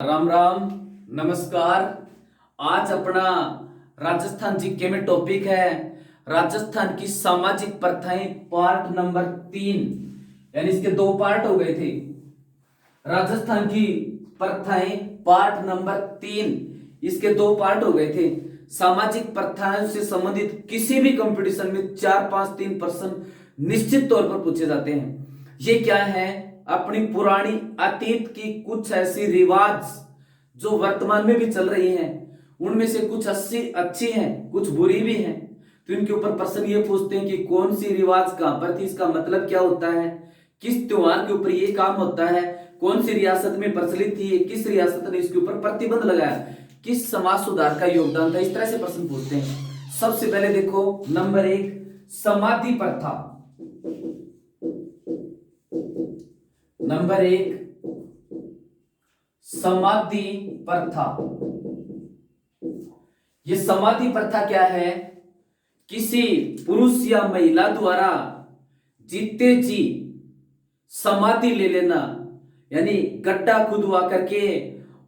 राम राम, नमस्कार। आज अपना राजस्थान जीके में टॉपिक है राजस्थान की सामाजिक प्रथाएं पार्ट नंबर 3। यानी इसके दो पार्ट हो गए थे। राजस्थान की प्रथाएं पार्ट नंबर 3, इसके दो पार्ट हो गए थे। सामाजिक प्रथाओं से संबंधित किसी भी कंपटीशन में 4-5-3% निश्चित तौर पर पूछे जाते हैं। ये क्या है? अपनी पुरानी अतीत की कुछ ऐसी रिवाज जो वर्तमान में भी चल रही हैं, उनमें से कुछ अच्छी हैं, कुछ बुरी भी हैं। तो इनके ऊपर प्रश्न ये पूछते हैं कि कौन सी रिवाज कहां पर थी, इसका मतलब क्या होता है, किस त्योहार के ऊपर ये काम होता है, कौन सी रियासत में प्रचलित थी, किस रियासत ने इसके ऊपर प्रतिबंध लगाया, किस समाज सुधार का योगदान था। इस तरह से प्रश्न पूछते हैं। सबसे पहले देखो नंबर 1, समाधि प्रथा। नंबर 1, समाधि प्रथा। ये समाधि प्रथा क्या है? किसी पुरुष या महिला द्वारा जीते जी समाधि ले लेना, यानी गड्ढा खुदवा करके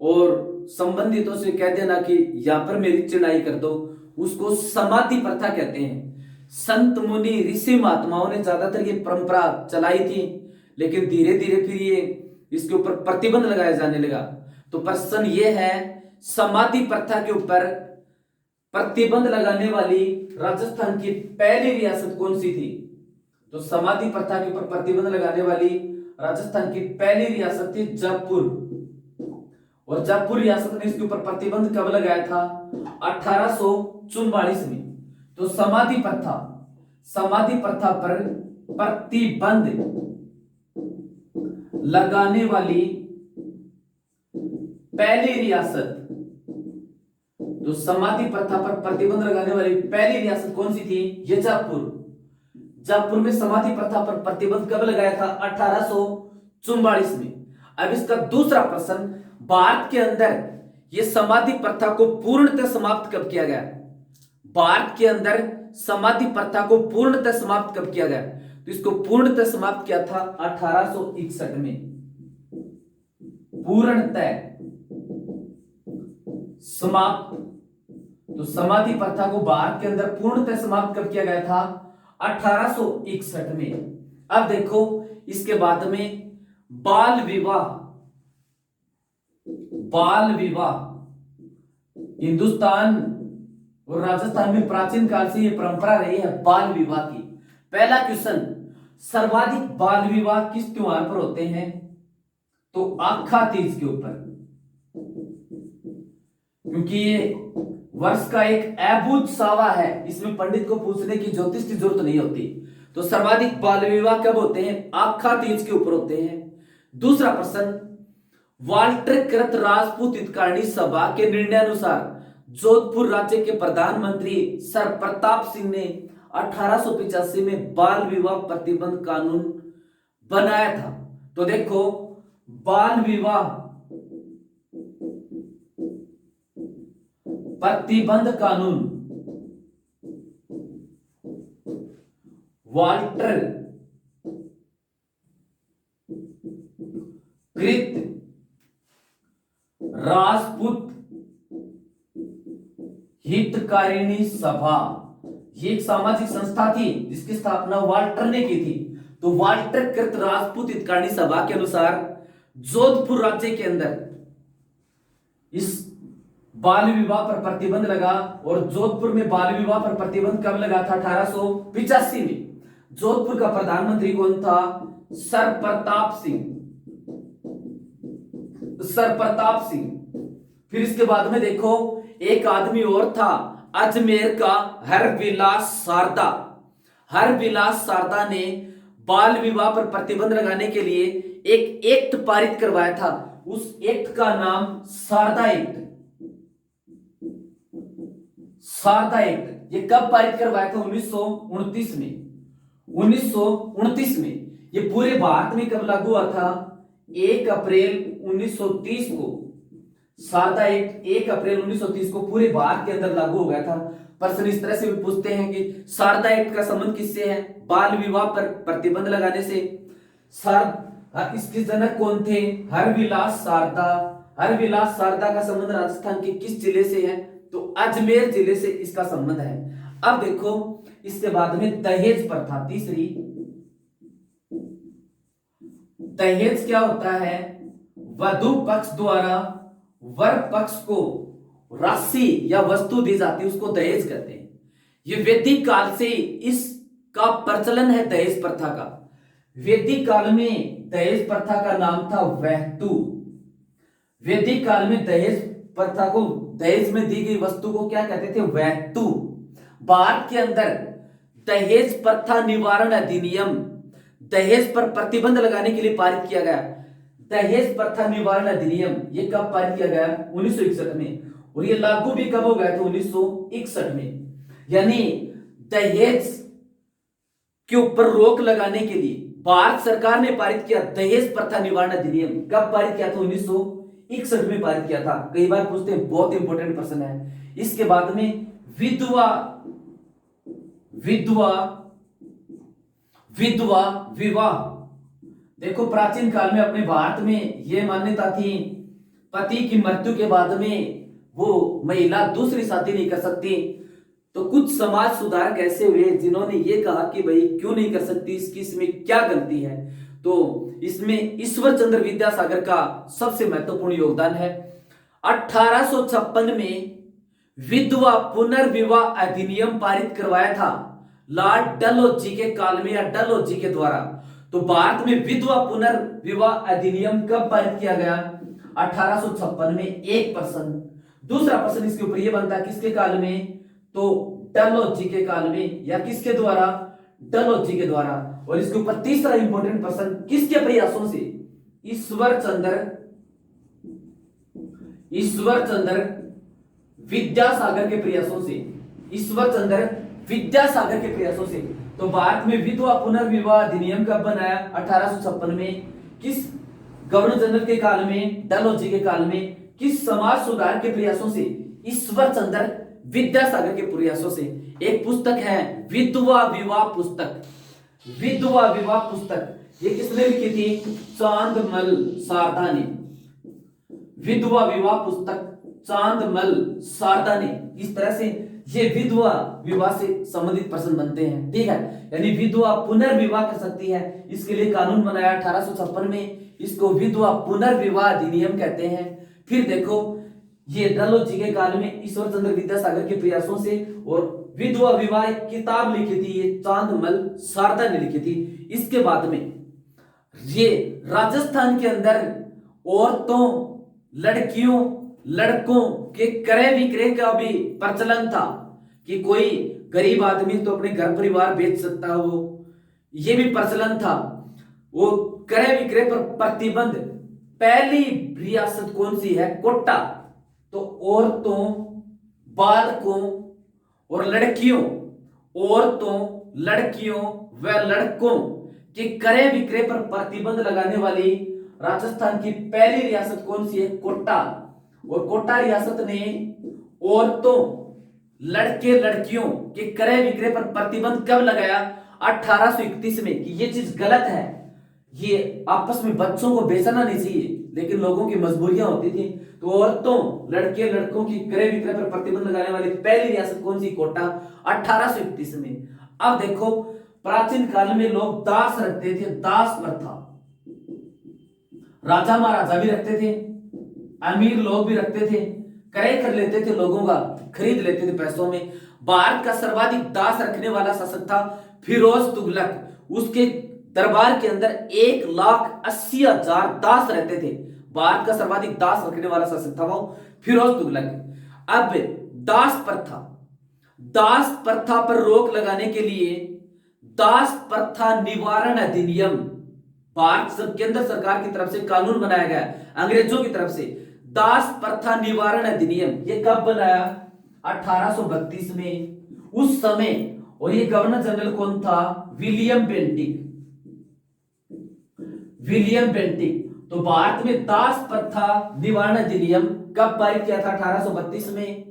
और संबंधितों से कह देना कि यहां पर मेरी चिड़ाई कर दो, उसको समाधि प्रथा कहते हैं। संत मुनि ऋषि महात्माओं ने ज्यादातर ये परंपरा चलाई थी, लेकिन धीरे धीरे फिर ये इसके ऊपर प्रतिबंध लगाया जाने लगा। तो प्रश्न ये है, समाधि प्रथा के ऊपर प्रतिबंध लगाने वाली राजस्थान की पहली रियासत कौन सी थी? तो समाधि प्रथा के ऊपर प्रतिबंध लगाने वाली राजस्थान की पहली रियासत थी जयपुर। और जयपुर रियासत ने इसके ऊपर प्रतिबंध कब लगाया था? 1844 में। तो समाधि प्रथा पर प्रतिबंध लगाने वाली पहली रियासत, तो समाधि प्रथा पर प्रतिबंध लगाने वाली पहली रियासत कौन सी थी? ये जयपुर में समाधि प्रथा पर प्रतिबंध कब लगाया था? 1844 में। अब इसका दूसरा प्रश्न, भारत के अंदर यह समाधि प्रथा को पूर्णतः समाप्त कब किया गया? भारत के अंदर समाधि प्रथा को पूर्णतः समाप्त कब किया गया? तो इसको पूर्णतः समाप्त किया था 1861 में। पूर्णतः समाप्त। तो समाधि प्रथा को भारत के अंदर पूर्णतः समाप्त कब किया गया था? 1861 में। अब देखो इसके बाद में बाल विवाह हिंदुस्तान और राजस्थान में प्राचीन काल से यह परंपरा रही है बाल विवाह की। पहला क्वेश्चन, सर्वाधिक बाल विवाह किस त्योहार पर होते हैं? तो आखा तीज के ऊपर, क्योंकि ये वर्ष का एक अबूझ सावा है, इसमें पंडित को पूछने की ज्योतिष की जरूरत नहीं होती। तो सर्वाधिक बाल विवाह कब होते हैं? आखा तीज के ऊपर होते हैं। दूसरा प्रश्न, वाल्टर कृत राजपूत हितकारिणी सभा के निर्णय अनुसार जोधपुर राज्य के प्रधानमंत्री सर प्रताप सिंह ने 1885 में बाल विवाह प्रतिबंध कानून बनाया था। तो देखो बाल विवाह प्रतिबंध कानून वाल्टर कृत राजपूत हितकारिणी सभा, ये एक सामाजिक संस्था थी जिसकी स्थापना वाल्टर ने की थी। तो वाल्टर कृत राजपूत हितकारिणी सभा के अनुसार जोधपुर राज्य के अंदर इस बाल विवाह पर प्रतिबंध लगा। और जोधपुर में बाल विवाह पर प्रतिबंध कब लगा था? 1885 में। जोधपुर का प्रधानमंत्री कौन था? सर प्रताप सिंह। फिर इसके बाद में देखो एक आदमी और था, अजमेर का हरविलास सारदा ने बाल विवाह पर प्रतिबंध लगाने के लिए एक एक्ट पारित करवाया था। उस एक्ट का नाम सारदा एक्ट। ये कब पारित करवाया था? 1929 में। 1929 में। ये पूरे भारत में कब लागू हुआ था? 1 अप्रैल 1930 को। सारदा एक्ट 1 अप्रैल 1930 को पूरे भारत के अंदर लागू हो गया था। प्रश्न इस तरह से भी पूछते हैं कि सारदा एक्ट का संबंध किससे है? बाल विवाह पर प्रतिबंध लगाने से। इसके जनक कौन थे? हरविलास सारदा। हरविलास शारदा का संबंध राजस्थान के किस जिले से है? तो अजमेर जिले से इसका संबंध है। अब देखो इसके बाद में दहेज प्रथा, तीसरी, दहेज क्या होता है? वधु पक्ष द्वारा वर पक्ष को राशि या वस्तु दी जाती है, उसको दहेज कहते हैं। ये वैदिक काल से इसका प्रचलन है दहेज प्रथा का। वैदिक काल में दहेज प्रथा का नाम था वहतु। वैदिक काल में दहेज प्रथा को, दहेज में दी गई वस्तु को क्या कहते थे? वहतु। भारत के अंदर दहेज प्रथा निवारण अधिनियम, दहेज पर प्रतिबंध लगाने के लिए पारित किया गया। दहेज प्रथा निवारण अधिनियम ये कब पारित किया गया? 1961 में। और ये लागू भी कब हो गया था? 1961 में। यानी दहेज के ऊपर रोक लगाने के लिए भारत सरकार ने पारित किया दहेज प्रथा निवारण अधिनियम। कब पारित किया था? 1961 में पारित किया था। कई बार पूछते हैं, बहुत इंपॉर्टेंट प्रश्न है। इसके बाद में विधवा विवाह। देखो प्राचीन काल में अपने भारत में यह मान्यता थी, पति की मृत्यु के बाद में वो महिला दूसरी शादी नहीं कर सकती। तो कुछ समाज सुधारक ऐसे हुए जिन्होंने ये कहा कि भाई क्यों नहीं कर सकती, इसमें क्या गलती है? तो इसमें ईश्वर चंद्र विद्यासागर का सबसे महत्वपूर्ण योगदान है। 1856 में विधवा पुनर्विवाह अधिनियम पारित करवाया था लॉर्ड डलहौजी के काल में या डलहौजी के द्वारा। तो भारत में विधवा पुनर्विवाह अधिनियम कब पारित किया गया? 1856 में। एक प्रश्न। दूसरा प्रश्न इसके ऊपर यह बनता है, किसके काल में? तो डलहौजी के काल में, या किसके द्वारा? डलहौजी के द्वारा। और इसके ऊपर तीसरा इंपॉर्टेंट प्रश्न, किसके प्रयासों से? ईश्वर चंद्र विद्यासागर के प्रयासों से। ईश्वर चंद्र विद्यासागर के प्रयासों से। तो भारत में विधवा पुनर्विवाह अधिनियम कब बनाया? 1856 में। किस गवर्नर जनरल के काल में? डलहौजी के काल में। किस समाज सुधार के प्रयासों से? ईश्वर चंद्र विद्यासागर के प्रयासों से। एक पुस्तक है विधवा विवाह पुस्तक। विधवा विवाह पुस्तक ये किसने लिखी थी? चांदमल शारदा ने। विधवा विवाह पुस्तक चांदमल शारदा ने। इस तरह से ये विधवा विवाह से संबंधित प्रश्न बनते हैं, ठीक है। यानी विधवा पुनर्विवाह कर सकती है, इसके लिए कानून बनाया 1856 में। इसको विधवा पुनर्विवाह अधिनियम कहते हैं। फिर देखो ये डलहौजी के काल में ईश्वर चंद्र विद्यासागर के प्रयासों से, और विधवा विवाह किताब लिखी थी ये चांदमल शारदा ने लिखी थी। इसके बाद में ये राजस्थान के अंदर औरतों, लड़कियों, लड़कों के क्रय विक्रय का भी प्रचलन था कि कोई गरीब आदमी तो अपने घर परिवार बेच सकता हो, यह भी प्रचलन था। वो क्रय विक्रय पर प्रतिबंध। पहली रियासत कौन सी है? कोटा। तो औरतों, बालकों और लड़कियों, औरतों, लड़कियों व लड़कों के क्रय विक्रय पर प्रतिबंध लगाने वाली राजस्थान की पहली रियासत कौन सी है? कोटा। और कोटा रियासत ने औरतों, लड़के, लड़कियों के क्रय विक्रय पर प्रतिबंध कब लगाया? 1831 में। कि ये चीज गलत है, ये आपस में बच्चों को बेचना नहीं चाहिए, लेकिन लोगों की मजबूरियां होती थी। तो औरतों, लड़के, लड़कों की क्रय विक्रय पर प्रतिबंध लगाने वाली पहली रियासत कौन सी? कोटा, 1831 में। अब देखो प्राचीन काल में लोग दास रखते थे, दास प्रथा। राजा महाराजा भी रखते थे, अमीर लोग भी रखते थे, क्रय कर लेते थे, लोगों का खरीद लेते थे पैसों में। भारत का सर्वाधिक दास रखने वाला शासक था फिरोज तुगलक। उसके दरबार के अंदर 1,80,000 दास रहते थे। भारत का सर्वाधिक दास रखने वाला शासक था वो फिरोज तुगलक। अब दास प्रथा पर रोक लगाने के लिए दास प्रथा निवारण अधिनियम भारत केंद्र सरकार की तरफ से कानून बनाया गया, अंग्रेजों की तरफ से। दास प्रथा निवारण अधिनियम ये कब बनाया? 1832 में। उस समय, और ये गवर्नर जनरल कौन था? William Bentinck. William Bentinck. तो भारत में दास प्रथा निवारण अधिनियम कब पारित किया था? 1832 में।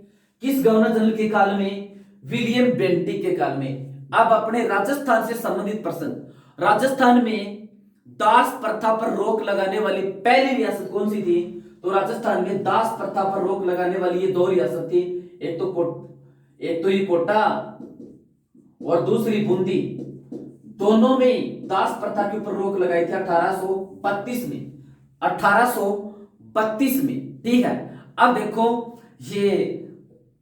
किस गवर्नर जनरल के काल में? विलियम बेंटिक के काल में। अब अपने राजस्थान से संबंधित प्रश्न। राजस्थान में दास प्रथा पर रोक लगाने वाली पहली रियासत कौन सी थी? तो राजस्थान में दास प्रथा पर रोक लगाने वाली ये दो रियासत थी। एक तो ये कोटा और दूसरी बूंदी। दोनों में दास प्रथा के ऊपर रोक लगाई थी 1832 में। 1832 में, ठीक है। अब देखो, ये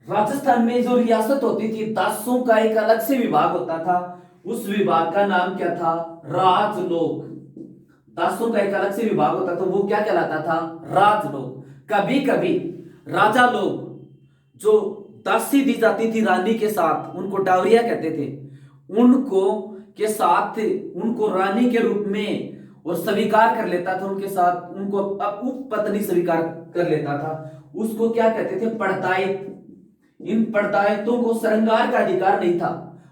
राजस्थान में जो रियासत होती थी, दासों का एक अलग से विभाग होता था। उस विभाग का नाम क्या था? राजलोक। दासों का एक अलग से विभाग होता था, वो क्या कहलाता था? राजलोक। कभी कभी राजा लोग जो दासी दी जाती थी रानी के साथ, उनको डावरिया कहते थे, उनको के साथ उनको रानी के रूप में और स्वीकार कर लेता था, उनके साथ उनको उपपत्नी स्वीकार कर लेता था, उसको क्या कहते थे? पड़तायत। इन पड़तायतों को श्रृंगार का अधिकार नहीं था,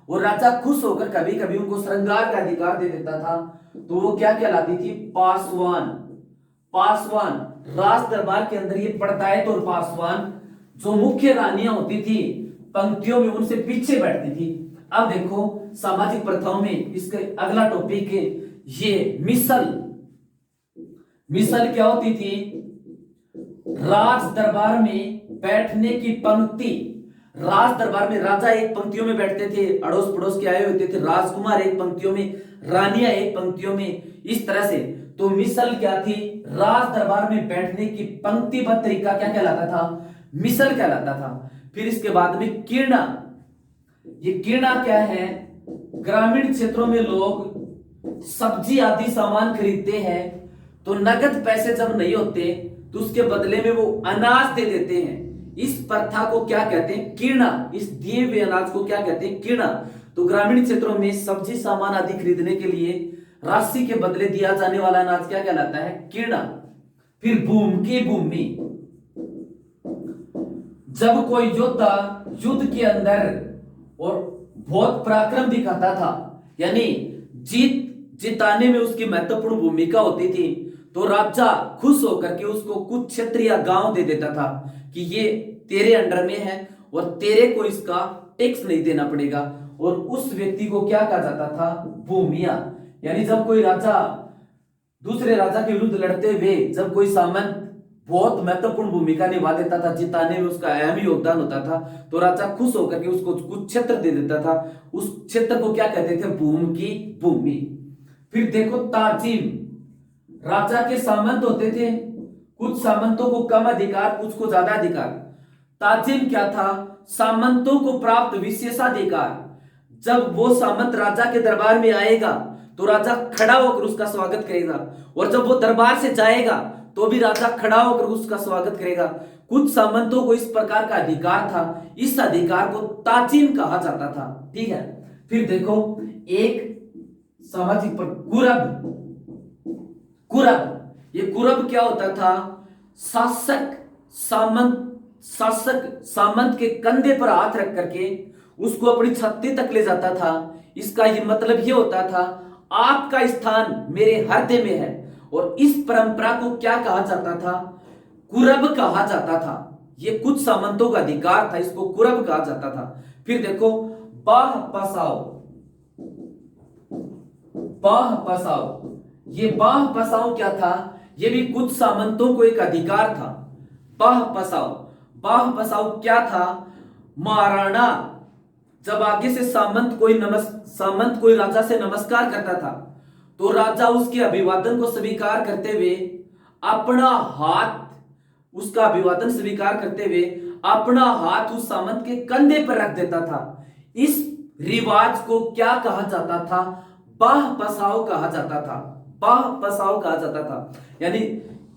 और राजा खुश होकर कभी कभी उनको श्रृंगार का अधिकार दे देता था, तो वो क्या कहलाती थी? पासवान। पासवान। राज दरबार के अंदर ये पड़तायत और पासवान, जो मुख्य रानियां होती थी, पंक्तियों में उनसे पीछे बैठती थी। अब देखो, सामाजिक प्रथाओं में इसका अगला टॉपिक है ये मिसल। मिसल क्या होती थी? राज दरबार में बैठने की पंक्ति। राज दरबार में राजा एक पंक्तियों में बैठते थे, अड़ोस पड़ोस के आए होते थे, राजकुमार एक पंक्तियों में, रानियां एक पंक्तियों में, इस तरह से। तो मिसल क्या थी? राज दरबार में बैठने की पंक्तिबद्ध तरीका क्या कहलाता था? मिसल कहलाता था। फिर इसके बाद में कीर्णा। ये कीर्णा क्या है? ग्रामीण क्षेत्रों में लोग सब्जी आदि सामान खरीदते हैं, तो नगद पैसे जब नहीं होते तो उसके बदले में वो अनाज दे देते हैं। इस प्रथा को क्या कहते हैं? कीर्णा। इस दिए हुए अनाज को क्या कहते हैं? कीर्णा। तो ग्रामीण क्षेत्रों में सब्जी सामान आदि खरीदने के लिए राशि के बदले दिया जाने वाला अनाज क्या कहलाता है? कीर्णा। फिर भूमि। भूमि, जब कोई योद्धा युद्ध के अंदर और बहुत पराक्रम दिखाता था, यानी जिताने में उसकी महत्वपूर्ण भूमिका होती थी, तो राजा खुश होकर के उसको कुछ क्षेत्र या गांव दे देता था कि ये तेरे अंडर में है और तेरे को इसका टैक्स नहीं देना पड़ेगा। और उस व्यक्ति को क्या कहा जाता था? भूमिया। यानी जब कोई राजा दूसरे राजा के विरुद्ध लड़ते हुए जब कोई सामंत बहुत महत्वपूर्ण भूमिका निभा देता था, जिताने में उसका अहम योगदान होता था, तो राजा खुश होकर के उसको कुछ क्षेत्र दे देता था। उस क्षेत्र को क्या कहते थे? भूमि। फिर देखो, ताजीम। राजा के सामंत होते थे, कुछ सामंतों को कम अधिकार, कुछ को ज्यादा अधिकार। ताजिम क्या था? सामंतों को प्राप्त विशेषाधिकार। जब वो सामंत राजा के दरबार में आएगा तो राजा खड़ा होकर उसका स्वागत करेगा, और जब वो दरबार से जाएगा तो भी राजा खड़ा होकर उसका स्वागत करेगा। कुछ सामंतों को इस प्रकार का अधिकार था, इस अधिकार को ताजिम कहा जाता था, ठीक है। फिर देखो, एक सामाजिक पर कुरब। कुरब, ये कुरब क्या होता था? शासक सामंत के कंधे पर हाथ रख करके उसको अपनी छत्ती तक ले जाता था। इसका ये मतलब ये होता था, आपका स्थान मेरे हृदय में है। और इस परंपरा को क्या कहा जाता था? कुरब कहा जाता था। ये कुछ सामंतों का अधिकार था, इसको कुरब कहा जाता था। फिर देखो, बाह पसाओ। बाह पसाओ, ये बाह पसाओ क्या था? ये भी कुछ सामंतों को एक अधिकार था। बाह पसाओ। बाह पसाओ क्या था? महाराणा जब आगे से सामंत कोई राजा से नमस्कार करता था, तो राजा उसके अभिवादन को स्वीकार करते हुए अपना हाथ, उसका अभिवादन स्वीकार करते हुए अपना हाथ उस सामंत के कंधे पर रख देता था। इस रिवाज को क्या कहा जाता था? बाह पसाओ कहा जाता था। बाह पसाओ कहा जाता था। यानी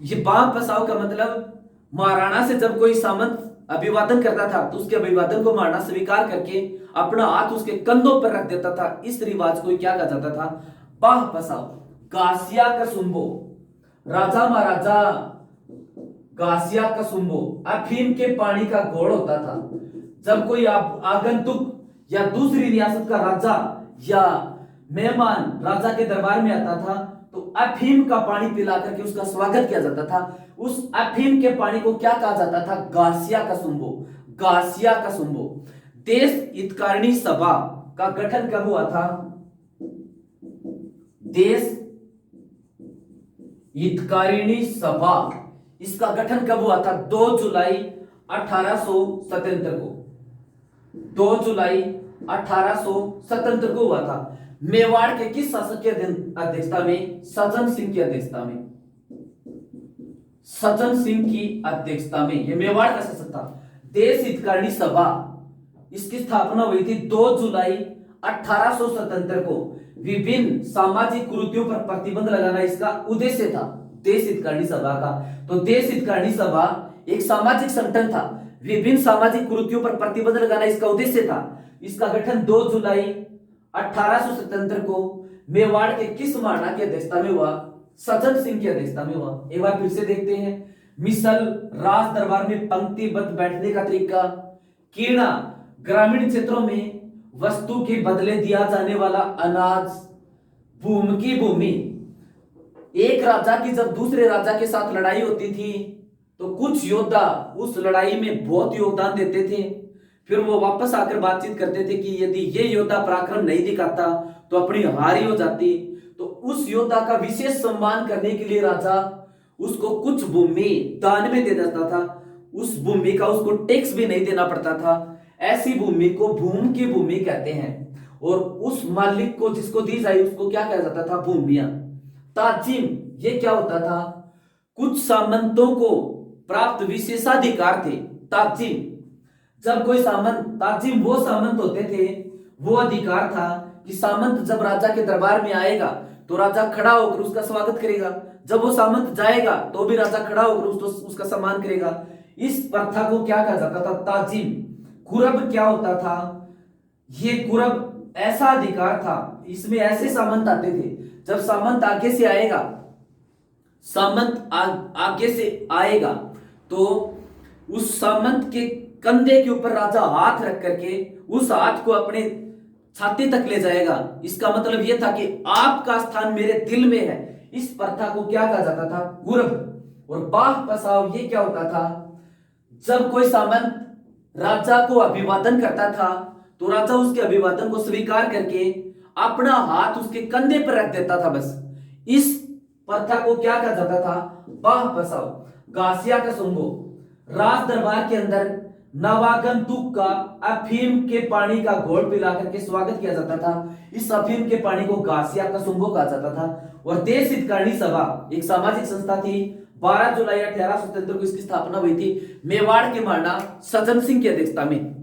ये बाह पसाओ का मतलब, महाराणा से जब कोई सामंत अभिवादन करता था तो उसके अभिवादन को महाराणा स्वीकार करके अपना हाथ उसके कंधों पर रख देता था। इस रिवाज को क्या कहा जाता था? बाह पसाओ। गासिया कसुंबो। राजा महाराजा गासिया कसुंबो अफीम के पानी का घोड़ होता था। जब कोई आगंतुक या दूसरी रियासत का राजा या मेहमान राजा के दरबार में आता था, तो अफीम का पानी पिला करके उसका स्वागत किया जाता था। उस अफीम के पानी को क्या कहा जाता था? गासिया कसुंबो। गासिया कसुंबो। देश हितकारिणी सभा का गठन कब हुआ था? देश हितकारिणी सभा, इसका गठन कब हुआ था? 2 जुलाई 1877 को। 2 जुलाई 1877 को हुआ था। मेवाड़ के किस शासक की अध्यक्षता में? सज्जन सिंह की अध्यक्षता में। सज्जन सिंह की अध्यक्षता में यह मेवाड़ का शासक था। देश हितकारिणी सभा, इसकी स्थापना हुई थी 2 जुलाई 1877 को। विभिन्न सामाजिक कुरीतियों पर प्रतिबंध लगाना इसका उद्देश्य था, देश हितकारिणी सभा का। तो देश हितकारिणी सभा एक सामाजिक संगठन था, विभिन्न सामाजिक कुरीतियों पर प्रतिबंध लगाना इसका उद्देश्य था। इसका गठन 2 जुलाई 1877 को मेवाड़ के किस महाराणा की अध्यक्षता में हुआ? सज्जन सिंह की अध्यक्षता में हुआ। एक बार फिर से देखते हैं। मिसल राज दरबार में पंक्तिबद्ध बैठने का तरीका। कीर्णा, ग्रामीण क्षेत्रों में वस्तु के बदले दिया जाने वाला अनाज। भूमि की भूमि, एक राजा की जब दूसरे राजा के साथ लड़ाई होती थी तो कुछ योद्धा उस लड़ाई में बहुत योगदान देते थे, फिर वो वापस आकर बातचीत करते थे कि यदि ये योद्धा पराक्रम नहीं दिखाता तो अपनी हार ही हो जाती। तो उस योद्धा का विशेष सम्मान करने के लिए राजा उसको कुछ भूमि दान में दे देता था। उस भूमि का उसको टैक्स भी नहीं देना पड़ता था। ऐसी भूमि को भूमि की भूमि कहते हैं। और उस मालिक को जिसको दी जाए उसको क्या कहा जाता था? भूमिया। ताजिम, ये क्या होता था? कुछ सामंतों को प्राप्त विशेषाधिकार थे। ताजिम, जब कोई सामंत, ताजिम वो सामंत होते थे, वो अधिकार था कि सामंत जब राजा के दरबार में आएगा तो राजा खड़ा होकर उसका स्वागत करेगा। जब वो सामंत जाएगा तो भी राजा खड़ा होकर उसका सम्मान करेगा। इस प्रथा को क्या कहा जाता था? ताजिम। कुरब क्या होता था? ये कुरब ऐसा अधिकार था, इसमें ऐसे सामंत आते थे, जब सामंत आगे से आएगा, आगे से आएगा तो उस सामंत के कंधे के ऊपर राजा हाथ रख करके उस हाथ को अपने छाती तक ले जाएगा। इसका मतलब यह था कि आपका स्थान मेरे दिल में है। इस प्रथा को क्या कहा जाता था? कुरब। और बाह पसाव, ये क्या होता था? जब कोई सामंत राजा को अभिवादन करता था तो राजा उसके अभिवादन को स्वीकार करके अपना हाथ उसके कंधे पर रख देता था। बस इस प्रथा को क्या कहा जाता था? बाह पसाव। गासिया का सुंगो, राज दरबार के अंदर नवागंतुक का अफीम के पानी का घोल पिला करके स्वागत किया जाता था। इस अफीम के पानी को गासिया का सुंगो कहा जाता था। और देश हितकारिणी सभा एक सामाजिक संस्था थी। 12 जुलाई 1877 को इसकी स्थापना हुई थी मेवाड़ के महाराणा सज्जन सिंह की अध्यक्षता में।